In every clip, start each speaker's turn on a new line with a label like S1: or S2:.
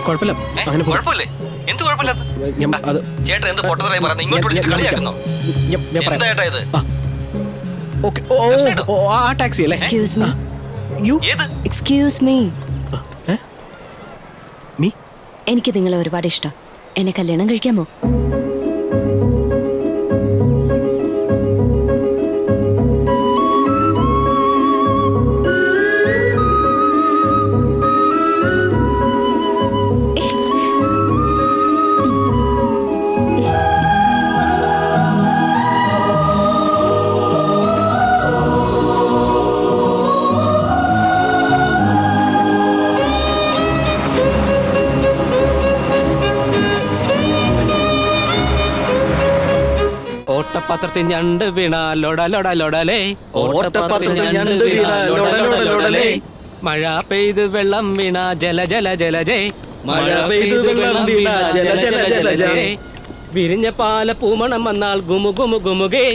S1: കുഴപ്പമില്ല, അങ്ങനെ പോകാം.
S2: കുഴപ്പമില്ലേ? എന്ത് കുഴപ്പമില്ലാത്ത?
S1: അത്
S2: ചേട്ടൻ എന്ത് പൊട്ടത്തരായി പറയുന്നത്? ഇങ്ങോട്ട് വിളിച്ചിട്ട് കളിയാക്കുന്നോ?
S1: ഞാൻ പറയാം.
S2: എന്താ ചേട്ടാ ഇത്?
S1: ഓക്കെ. ഓ ആ ടാക്സി അല്ലേ?
S3: Excuse me.
S1: യു
S2: ഏത്?
S3: Excuse me.
S1: മീ?
S3: എനിക്ക് നിങ്ങളെ ഒരുപാട് ഇഷ്ടം. എന്നെ കല്യാണം കഴിക്കാമോ?
S4: ഓട്ടപാത്രത്തിൽ ഞണ്ട് വീണ ലോടലോടലോടലേ,
S2: ഓട്ടപാത്രത്തിൽ ഞണ്ട് വീണ ലോടലോടലോടലേ,
S4: മഴ പെയ്ത് വെള്ളം വീണ ജല ജല ജലജേ,
S2: മഴ പെയ്ത് വെള്ളം വീണ ജല ജല ജലജേ,
S4: വിരിഞ്ഞ പാല പൂമണം വന്നാൽ ഗുമു ഗുമു ഗുമുകേ,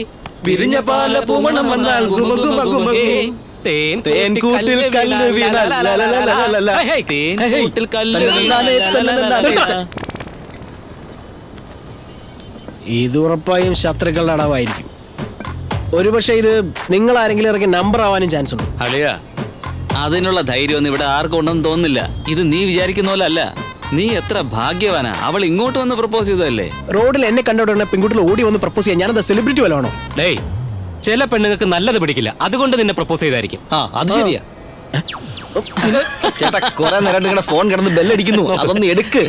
S2: വിരിഞ്ഞ പാല പൂമണം വന്നാൽ ഗുമ ഗുമ ഗുമ
S4: തേൻ കൂട്ടിൽ കല്ല് വീണ
S2: ലലലലലല.
S4: തേൻ കൂട്ടിൽ കല്ല് വീണ
S1: ഇത് ഉറപ്പായും ശത്രുക്കളുടെ അടവായിരിക്കും. ഒരുപക്ഷെ ഇത് നിങ്ങൾ ആരെങ്കിലും ഇറക്കി നമ്പർ ആവാനും ചാൻസ് ഉണ്ട്.
S5: അളിയ, അതിനുള്ള ധൈര്യമൊന്നും ഇവിടെ ആർക്കും ഉണ്ടെന്ന് തോന്നുന്നില്ല. ഇത് നീ വിചാരിക്കുന്ന പോലെ അല്ല. നീ എത്ര ഭാഗ്യവാനാ. അവൾ ഇങ്ങോട്ട് വന്ന് പ്രപ്പോസ് ചെയ്തതല്ലേ.
S1: റോഡിൽ എന്നെ കണ്ടോടെ പെൺകുട്ടികൾ ഓടി വന്ന് പ്രപ്പോസ് ചെയ്യാൻ ഞാനെന്താ സെലിബ്രിറ്റി വല്ലതാണോ?
S4: ഡേയ്, ചില പെണ്ണുങ്ങൾക്ക് നല്ലത് പിടിക്കില്ല, അതുകൊണ്ട് നിന്നെ പ്രപ്പോസ് ചെയ്തായിരിക്കും.
S2: അത് ശരിയാ ചേട്ടാ. കുറെ നേരം നിങ്ങളുടെ ഫോൺ കിടന്ന് ബെല്ലടിക്കുന്നു, അതൊന്ന് എടുക്ക്.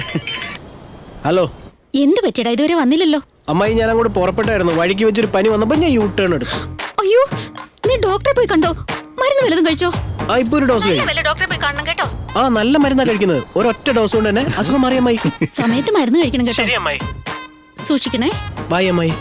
S1: ഹലോ,
S6: എന്ത് പറ്റിയടാ? ഇതുവരെ വന്നില്ലല്ലോ.
S1: അമ്മായി, ഞാൻ അങ്ങോട്ട് പുറപ്പെട്ടായിരുന്നു. വഴിക്ക് വെച്ചൊരു പനി വന്നപ്പോ ഞാൻ യൂ ടേൺ എടുത്തു.
S6: അയ്യോ, നീ ഡോക്ടറെ പോയി കണ്ടോ? മരുന്ന് വല്ലതും കഴിച്ചോ?
S1: ആ, ഇപ്പൊ ഒരു ഡോസ് കഴിക്കും.
S6: ഡോക്ടറെ പോയി കാണണം കേട്ടോ.
S1: ആ, നല്ല മരുന്നാ കഴിക്കുന്നത്. ഒരൊറ്റ ഡോസ് കൊണ്ട് തന്നെ അസുഖം മാറി അമ്മായി.
S6: സമയത്ത് മരുന്ന് കഴിക്കണം കേട്ടോ.
S1: ശരി അമ്മായി.
S6: സൂക്ഷിക്കണേ.
S1: ബൈ അമ്മായി.